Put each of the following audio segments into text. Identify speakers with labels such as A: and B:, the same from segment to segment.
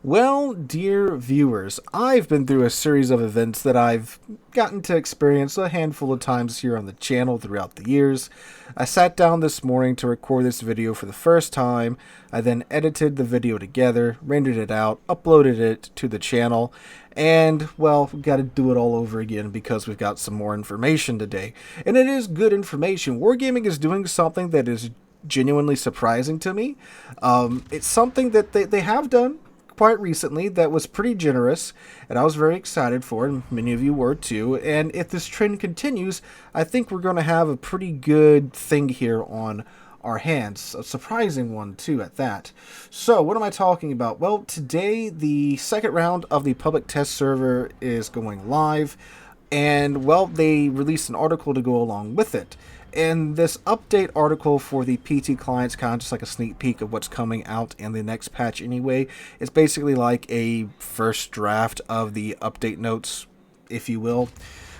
A: Well, dear viewers, I've been through a series of events that I've gotten to experience a handful of times here on the channel throughout the years. I sat down this morning to record this video for the first time. I then edited the video together, rendered it out, uploaded it to the channel, and, well, we've got to do it all over again because we've got some more information today. And it is good information. Wargaming is doing something that is genuinely surprising to me. It's something that they have done quite recently that was pretty generous, and I was very excited for it, and many of you were too. And if this trend continues, I think we're going to have a pretty good thing here on our hands. A surprising one too at that. So what am I talking about? Well, today the second round of the public test server is going live, and well, they released an article to go along with it. And this update article for the PT clients, kind of just like a sneak peek of what's coming out in the next patch anyway. It's basically like a first draft of the update notes, if you will.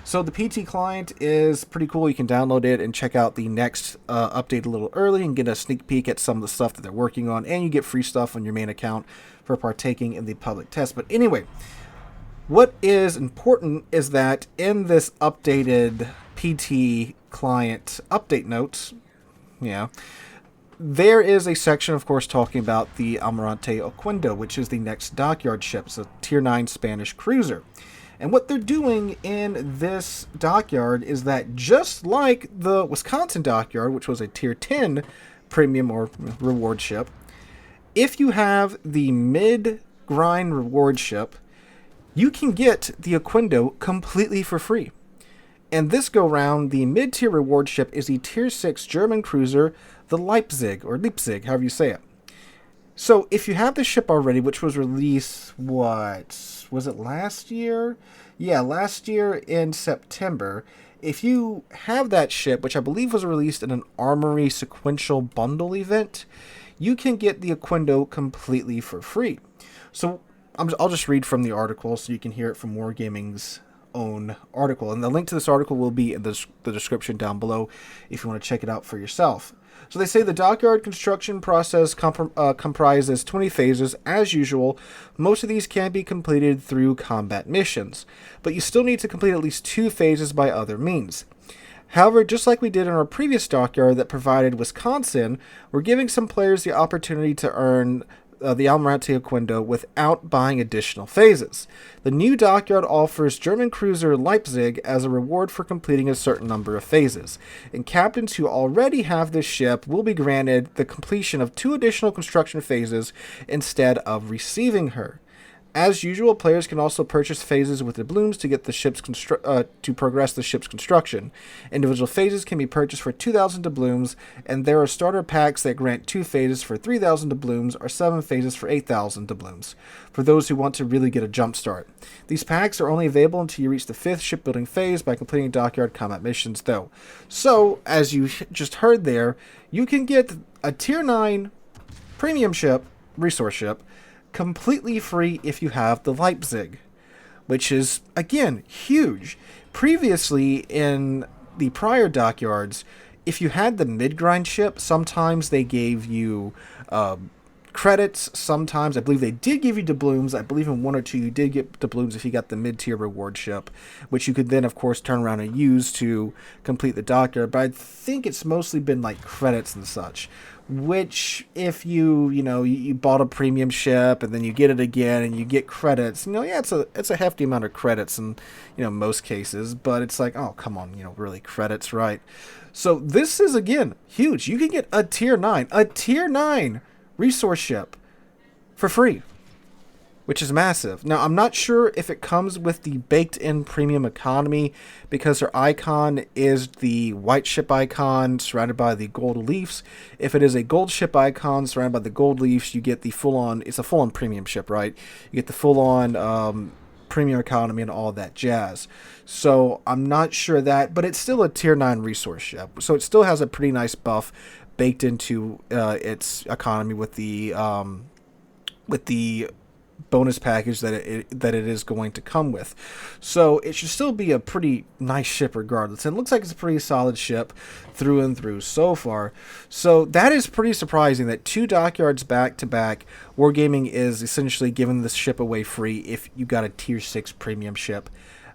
A: So the PT client is pretty cool. You can download it and check out the next update a little early and get a sneak peek at some of the stuff that they're working on. And you get free stuff on your main account for partaking in the public test. But anyway, what is important is that in this updated PT client update notes, there is a section, of course, talking about the Almirante Oquendo, which is the next Dockyard ship. It's a Tier 9 Spanish cruiser. And what they're doing in this Dockyard is that just like the Wisconsin Dockyard, which was a Tier 10 premium or reward ship, if you have the mid-grind reward ship, you can get the Oquendo completely for free. And this go round, the mid-tier reward ship is the Tier 6 German cruiser, the Leipzig, or Leipzig, however you say it. So if you have the ship already, which was released, was it last year? Yeah, last year in September. If you have that ship, which I believe was released in an Armory sequential bundle event, you can get the Oquendo completely for free. So I'll just read from the article so you can hear it from Wargaming's own article. And the link to this article will be in the description down below if you want to check it out for yourself. So they say the Dockyard construction process comprises 20 phases. As usual, most of these can be completed through combat missions, but you still need to complete at least 2 phases by other means. However, just like we did in our previous Dockyard that provided Wisconsin, we're giving some players the opportunity to earn the Almirante Oquendo without buying additional phases. The new Dockyard offers German cruiser Leipzig as a reward for completing a certain number of phases, and captains who already have this ship will be granted the completion of 2 additional construction phases instead of receiving her. As usual, players can also purchase phases with doubloons to get the ship's to progress the ship's construction. Individual phases can be purchased for 2,000 doubloons, and there are starter packs that grant 2 phases for 3,000 doubloons or 7 phases for 8,000 doubloons, for those who want to really get a jump start. These packs are only available until you reach the 5th shipbuilding phase by completing Dockyard combat missions, though. So, as you just heard there, you can get a Tier 9 premium ship, resource ship, completely free if you have the Leipzig, which is, again, huge. Previously, in the prior Dockyards, if you had the mid-grind ship, sometimes they gave you credits. Sometimes, I believe they did give you doubloons. I believe in 1 or 2 you did get doubloons if you got the mid-tier reward ship, which you could then, of course, turn around and use to complete the Dockyard. But I think it's mostly been like credits and such, which if you bought a premium ship and then you get it again and you get credits, it's a hefty amount of credits in most cases, but it's like, oh, come on, really credits, right? So this is, again, huge. You can get a Tier 9 resource ship for free, which is massive. Now, I'm not sure if it comes with the baked-in premium economy because her icon is the white ship icon surrounded by the gold leafs. If it is a gold ship icon surrounded by the gold leafs, you get the full-on, it's a full-on premium ship, right? You get the full-on premium economy and all that jazz. So I'm not sure that, but it's still a Tier 9 resource ship. So it still has a pretty nice buff baked into its economy with the bonus package that it is going to come with. So it should still be a pretty nice ship regardless. And it looks like it's a pretty solid ship through and through so far. So that is pretty surprising that 2 dockyards back to back, Wargaming is essentially giving this ship away free if you got a tier 6 premium ship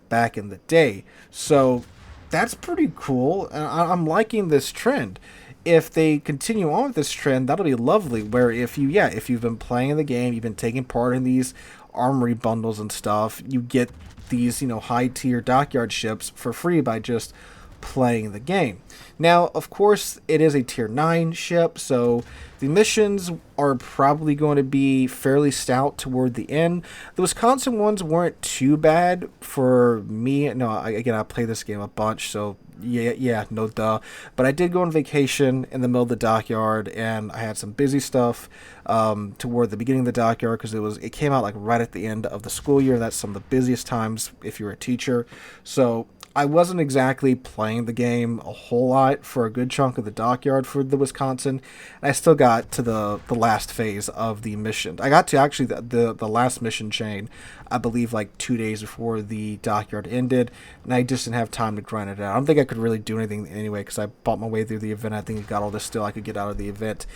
A: back in the day. So that's pretty cool. And I'm liking this trend. If they continue on with this trend, that'll be lovely. Where if you've been playing the game, you've been taking part in these armory bundles and stuff, you get these, high tier dockyard ships for free by just playing the game. Now, of course, it is a tier 9 ship, so the missions are probably going to be fairly stout toward the end. The Wisconsin ones weren't too bad for me. No, I play this game a bunch, so yeah, no duh. But I did go on vacation in the middle of the dockyard, and I had some busy stuff toward the beginning of the dockyard because it came out like right at the end of the school year. That's some of the busiest times if you're a teacher. So I wasn't exactly playing the game a whole lot for a good chunk of the dockyard for the Wisconsin. And I still got to the last phase of the mission. I got to actually the last mission chain, I believe like 2 days before the dockyard ended, and I just didn't have time to grind it out. I don't think I could really do anything anyway because I bought my way through the event. I think I got all this still I could get out of the event.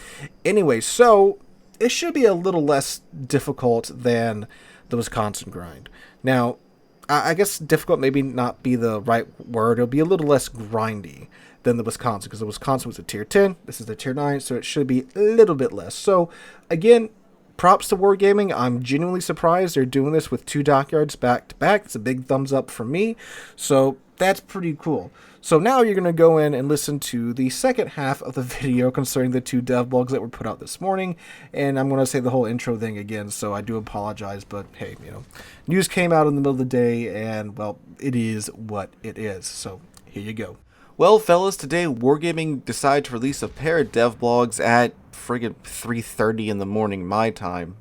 A: Anyway, so it should be a little less difficult than the Wisconsin grind. Now, I guess difficult maybe not be the right word. It'll be a little less grindy than the Wisconsin, because the Wisconsin was a tier 10. This is a tier 9, so it should be a little bit less. So, again, props to Wargaming. I'm genuinely surprised they're doing this with 2 dockyards back to back. It's a big thumbs up for me. So, that's pretty cool. So now you're going to go in and listen to the second half of the video concerning the 2 DevBlogs that were put out this morning. And I'm going to say the whole intro thing again, so I do apologize. But hey, news came out in the middle of the day, and, well, it is what it is. So here you go.
B: Well, fellas, today Wargaming decided to release a pair of DevBlogs at friggin' 3:30 in the morning my time.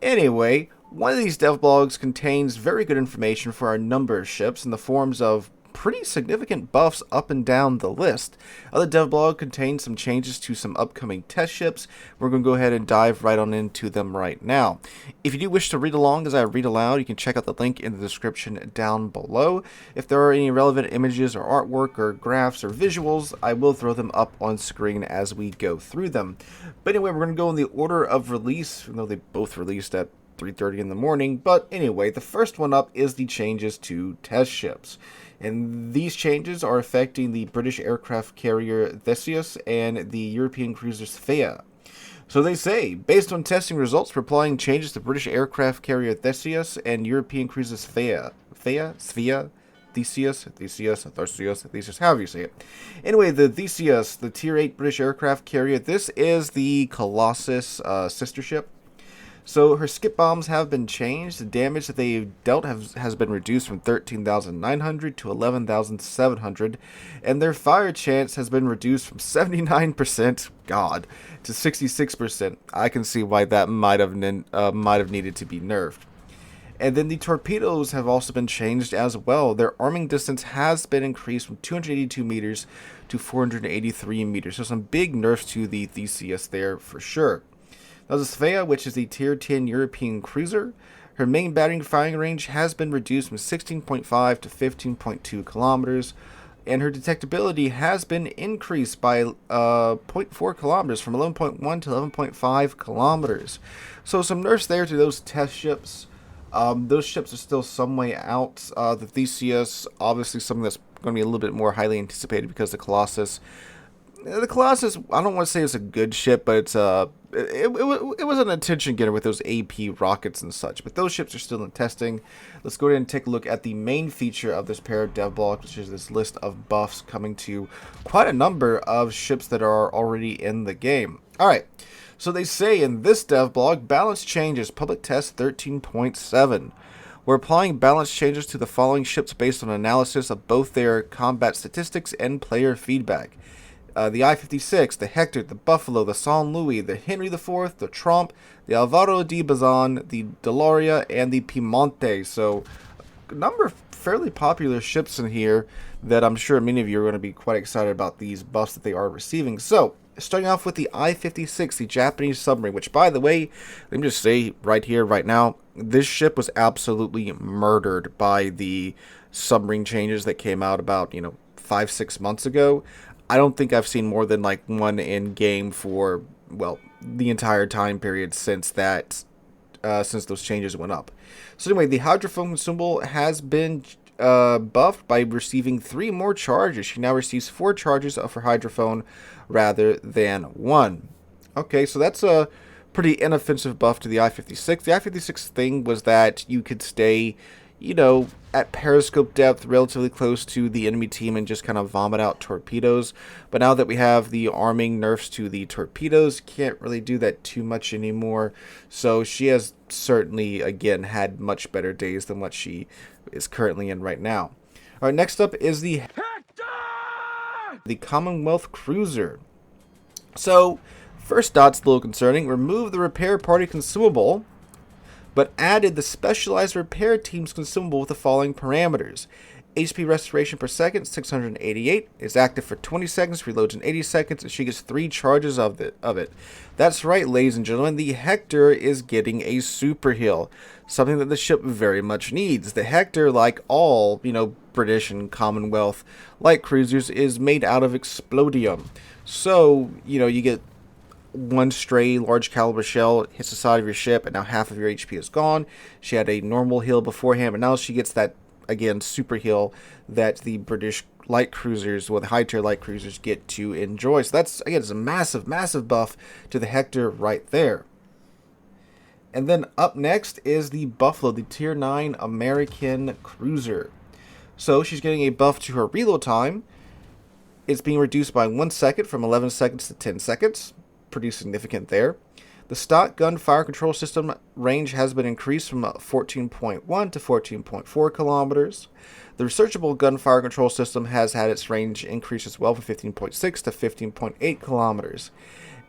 B: Anyway, one of these DevBlogs contains very good information for our number of ships in the forms of pretty significant buffs up and down the list. Other DevBlog contains some changes to some upcoming test ships. We're going to go ahead and dive right on into them right now. If you do wish to read along as I read aloud, you can check out the link in the description down below. If there are any relevant images or artwork or graphs or visuals, I will throw them up on screen as we go through them. But anyway, we're going to go in the order of release, even though they both released at 3:30 in the morning. But anyway, the first one up is the changes to test ships. And these changes are affecting the British aircraft carrier Theseus and the European cruiser Svea. So they say, based on testing results, we're applying changes to British aircraft carrier Theseus and European cruiser Svea, Theseus, however you say it. Anyway, the Theseus, the Tier 8 British aircraft carrier, this is the Colossus sister ship. So her skip bombs have been changed. The damage that they've dealt has been reduced from 13,900 to 11,700, and their fire chance has been reduced from 79%, God, to 66%. I can see why that might have needed to be nerfed. And then the torpedoes have also been changed as well. Their arming distance has been increased from 282 meters to 483 meters. So some big nerfs to the Theseus there for sure. Now the Svea, which is the Tier 10 European cruiser, her main batting firing range has been reduced from 16.5 to 15.2 kilometers, and her detectability has been increased by 0.4 kilometers, from 11.1 to 11.5 kilometers. So some nerfs there to those test ships. Those ships are still some way out. The Theseus, obviously something that's going to be a little bit more highly anticipated because the Colossus. The Colossus, I don't want to say it's a good ship, but it's it was an attention getter with those AP rockets and such. But those ships are still in testing. Let's go ahead and take a look at the main feature of this pair of DevBlogs, which is this list of buffs coming to quite a number of ships that are already in the game. All right. So they say in this DevBlog, balance changes, public test 13.7. We're applying balance changes to the following ships based on analysis of both their combat statistics and player feedback. The I-56, the Hector, the Buffalo, the San Luis, the Henry IV, the Tromp, the Alvaro de Bazan, the Deloria, and the Piemonte. So a number of fairly popular ships in here that I'm sure many of you are going to be quite excited about these buffs that they are receiving. So Starting off with the I-56, the Japanese submarine, which, by the way, let me just say right here, right now, this ship was absolutely murdered by the submarine changes that came out about, 5-6 months ago. I don't think I've seen more than like one in game for, well, the entire time period since since those changes went up. So anyway, the hydrophone consumable has been buffed by receiving 3 more charges. She now receives 4 charges of her hydrophone rather than 1. Okay, so that's a pretty inoffensive buff to the I-56. The I-56 thing was that you could stay, at periscope depth relatively close to the enemy team and just kind of vomit out torpedoes. But now that we have the arming nerfs to the torpedoes, can't really do that too much anymore. So she has certainly, again, had much better days than what she is currently in right now. All right, next up is the Commonwealth Cruiser. So, first dot's a little concerning. Remove the repair party consumable, but added the specialized repair team's consumable with the following parameters. HP restoration per second, 688, is active for 20 seconds, reloads in 80 seconds, and she gets 3 charges of it. That's right, ladies and gentlemen, the Hector is getting a super heal, something that the ship very much needs. The Hector, like all, British and Commonwealth light cruisers, is made out of explodium. So, you get one stray large caliber shell hits the side of your ship, and now half of your HP is gone. She had a normal heal beforehand, but now she gets that, again, super heal that the British light cruisers, the high tier light cruisers, get to enjoy. So that's, again, it's a massive, massive buff to the Hector right there. And then up next is the Buffalo, the tier 9 American cruiser. So she's getting a buff to her reload time. It's being reduced by 1 second from 11 seconds to 10 seconds. Pretty significant there. The stock gun fire control system range has been increased from 14.1 to 14.4 kilometers. The researchable gun fire control system has had its range increased as well from 15.6 to 15.8 kilometers.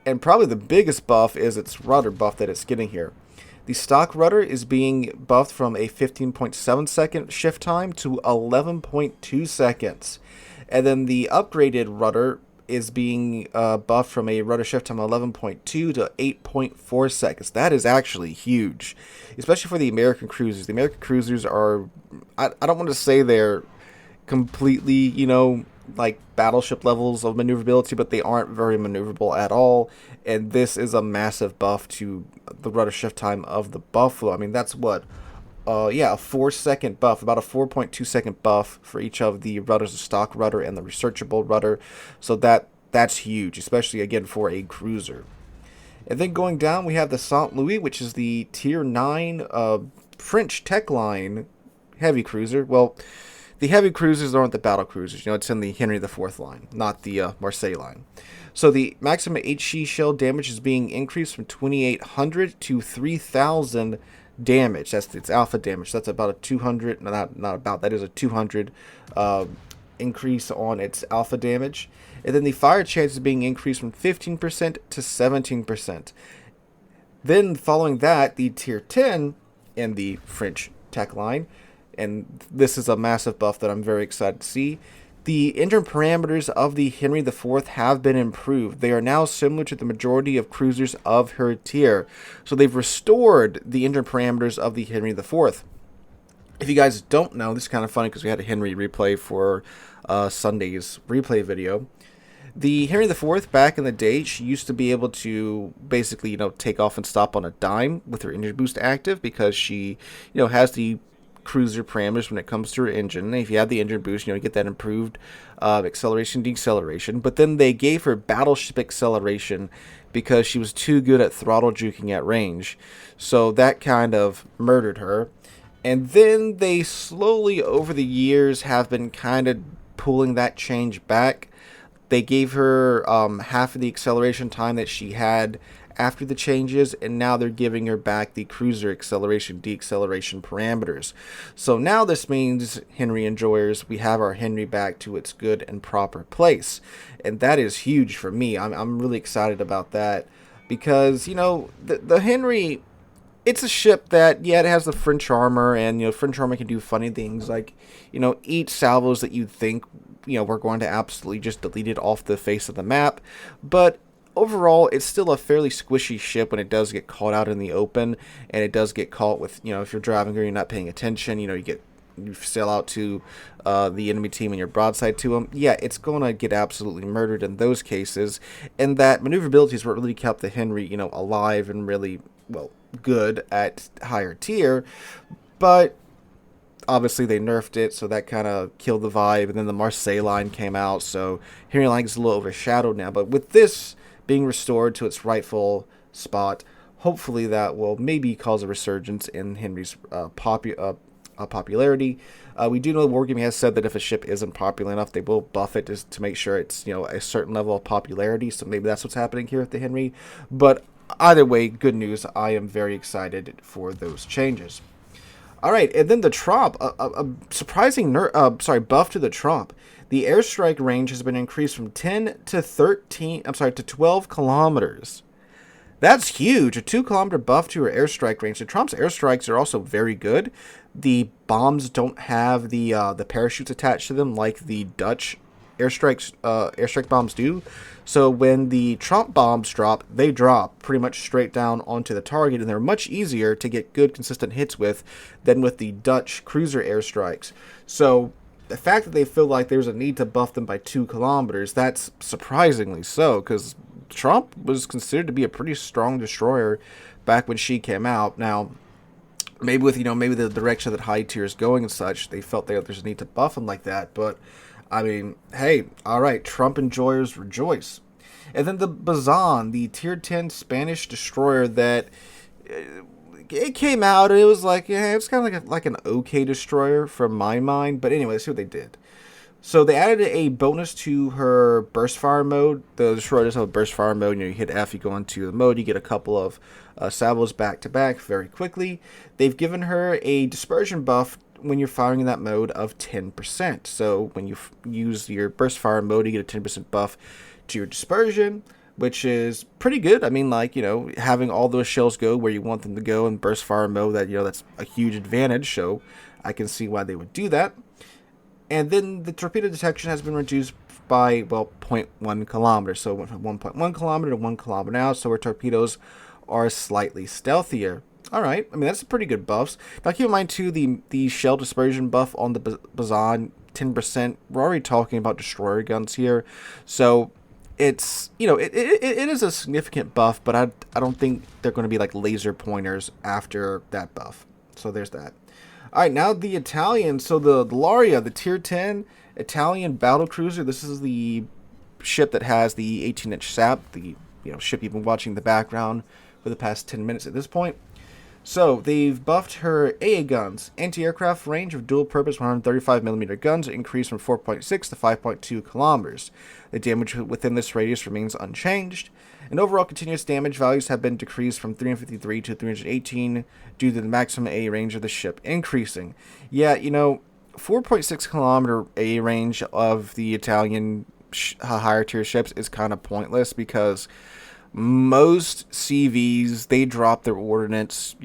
B: And probably the biggest buff is its rudder buff that it's getting here. The stock rudder is being buffed from a 15.7 second shift time to 11.2 seconds. And then the upgraded rudder is being buffed from a rudder shift time 11.2 to 8.4 seconds. That is actually huge, especially for the American cruisers. The American cruisers are, I don't want to say they're completely, like battleship levels of maneuverability, but they aren't very maneuverable at all. And this is a massive buff to the rudder shift time of the Buffalo. I mean, that's what? A 4-second buff, about a 4.2 second buff for each of the rudders, the stock rudder and the researchable rudder. So that's huge, especially again for a cruiser. And then going down, we have the Saint Louis, which is the tier 9 French tech line heavy cruiser. Well, the heavy cruisers aren't the battle cruisers. It's in the Henry IV line, not the Marseille line. So the maximum HE shell damage is being increased from 2,800 to 3,000 damage. That's its alpha damage. That's about a 200. That is a 200 increase on its alpha damage. And then the fire chance is being increased from 15% to 17%. Then following that, the tier 10 in the French tech line, and this is a massive buff that I'm very excited to see. The engine parameters of the Henry IV have been improved. They are now similar to the majority of cruisers of her tier. So they've restored the engine parameters of the Henry IV. If you guys don't know, this is kind of funny because we had a Henry replay for Sunday's replay video. The Henry IV, back in the day, she used to be able to basically, take off and stop on a dime with her engine boost active because she, has the cruiser parameters when it comes to her engine. And if you have the engine boost, you get that improved acceleration, deceleration. But then they gave her battleship acceleration because she was too good at throttle juking at range. So that kind of murdered her. And then they slowly, over the years, have been kind of pulling that change back. They gave her half of the acceleration time that she had after the changes, and now they're giving her back the cruiser acceleration, deceleration parameters. So now this means, Henry enjoyers, we have our Henry back to its good and proper place. And that is huge for me. I'm really excited about that because, the Henry, it's a ship that, it has the French armor, and, French armor can do funny things like, eat salvos that you'd think, we're going to absolutely just delete it off the face of the map. But overall, it's still a fairly squishy ship when it does get caught out in the open, and it does get caught with, if you're driving or you're not paying attention, you sail out to the enemy team and you're broadside to them. Yeah, it's going to get absolutely murdered in those cases, and that maneuverability is what really kept the Henry, alive and really, well, good at higher tier, but obviously they nerfed it, so that kind of killed the vibe, and then the Marseille line came out, so Henry line is a little overshadowed now, but with this being restored to its rightful spot, hopefully that will maybe cause a resurgence in Henry's popularity. We do know Wargaming has said that if a ship isn't popular enough, they will buff it just to make sure it's a certain level of popularity. So maybe that's what's happening here with the Henry. But either way, good news. I am very excited for those changes. All right, and then the Tromp, a surprising buff to the Tromp. The airstrike range has been increased from 10 to 12 kilometers. That's huge. A 2-kilometer buff to her airstrike range. The Trump's airstrikes are also very good. The bombs don't have the parachutes attached to them like the Dutch airstrike bombs do. So when the Trump bombs drop, they drop pretty much straight down onto the target, and they're much easier to get good, consistent hits with than with the Dutch cruiser airstrikes. So the fact that they feel like there's a need to buff them by 2 kilometers, that's surprisingly so, because Trump was considered to be a pretty strong destroyer back when she came out. Now, maybe with maybe the direction that high tier is going and such, they felt there's a need to buff them like that. But I mean, hey, all right, Trump enjoyers rejoice. And then the Bazan, the tier 10 Spanish destroyer that it came out and it was like, yeah, it's kind of like an okay destroyer from my mind. But anyway, let's see what they did. So they added a bonus to her burst fire mode. The destroyer does have a burst fire mode. You hit F, you go into the mode, you get a couple of salvos back to back very quickly. They've given her a dispersion buff when you're firing in that mode of 10%. So when you use your burst fire mode, you get a 10% buff to your dispersion, which is pretty good. I mean, having all those shells go where you want them to go in burst fire mode, that's a huge advantage. So I can see why they would do that. And then the torpedo detection has been reduced by, 0.1 kilometers. So it went from 1.1 kilometer to 1 kilometer now. So our torpedoes are slightly stealthier. All right. I mean, that's pretty good buffs. Now, keep in mind, too, the shell dispersion buff on the Bazan, 10%. We're already talking about destroyer guns here. So it's, it is a significant buff, but I don't think they're going to be like laser pointers after that buff. So there's that. All right, now the Italian. So the Laria, the tier 10 Italian battle cruiser. This is the ship that has the 18-inch SAP, the ship you've been watching in the background for the past 10 minutes at this point. So they've buffed her AA guns. Anti-aircraft range of dual-purpose 135mm guns increased from 4.6 to 5.2 kilometers. The damage within this radius remains unchanged. And overall continuous damage values have been decreased from 353 to 318 due to the maximum AA range of the ship increasing. Yeah, 4.6 kilometer AA range of the Italian higher tier ships is kind of pointless because most CVs, they drop their ordnance,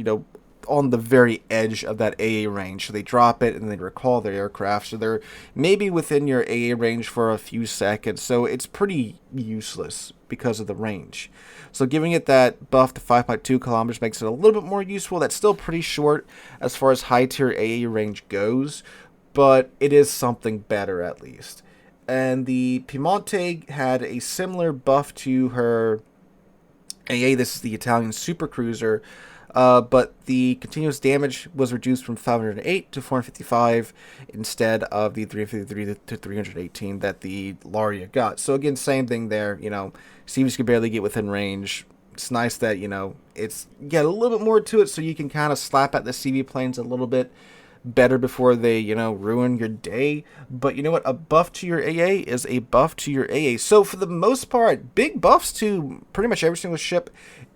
B: on the very edge of that AA range. So they drop it and they recall their aircraft. So they're maybe within your AA range for a few seconds. So it's pretty useless because of the range. So giving it that buff to 5.2 kilometers makes it a little bit more useful. That's still pretty short as far as high tier AA range goes, but it is something better at least. And the Piemonte had a similar buff to her AA. This is the Italian supercruiser, but the continuous damage was reduced from 508 to 455 instead of the 353 to 318 that the Laria got. So again, same thing there. CVs can barely get within range. It's nice that it's got a little bit more to it, so you can kind of slap at the CV planes a little bit better before they ruin your day. But you know what, a buff to your AA is a buff to your AA. So for the most part, big buffs to pretty much every single ship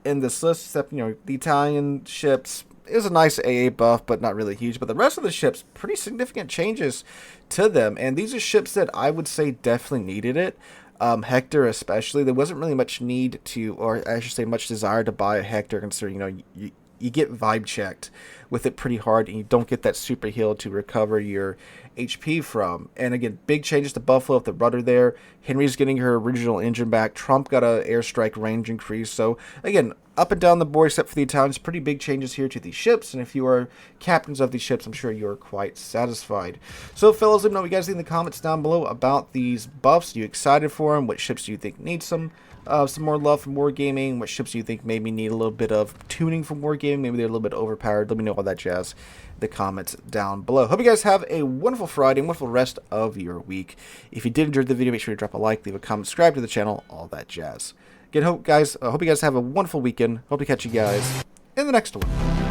B: in this list, except the Italian ships is a nice AA buff, but not really huge. But the rest of the ships, pretty significant changes to them, and these are ships that I would say definitely needed it. Hector especially, there wasn't really much need to, or I should say much desire to buy a Hector, considering you get vibe checked with it pretty hard, and you don't get that super heal to recover your HP from. And again, big changes to Buffalo with the rudder there. Henry's getting her original engine back. Trump got a airstrike range increase. So again, up and down the board, except for the Italians, pretty big changes here to these ships. And if you are captains of these ships, I'm sure you're quite satisfied. So fellas, let me know what you guys think in the comments down below about these buffs. Are you excited for them? What ships do you think need some more love from wargaming? What ships do you think maybe need a little bit of tuning from wargaming? Maybe they're a little bit overpowered. Let me know all that jazz in the comments down below. Hope you guys have a wonderful Friday and wonderful rest of your week. If you did enjoy the video, make sure to drop a like, leave a comment, subscribe to the channel, all that jazz. Again, hope you guys have a wonderful weekend. Hope to catch you guys in the next one.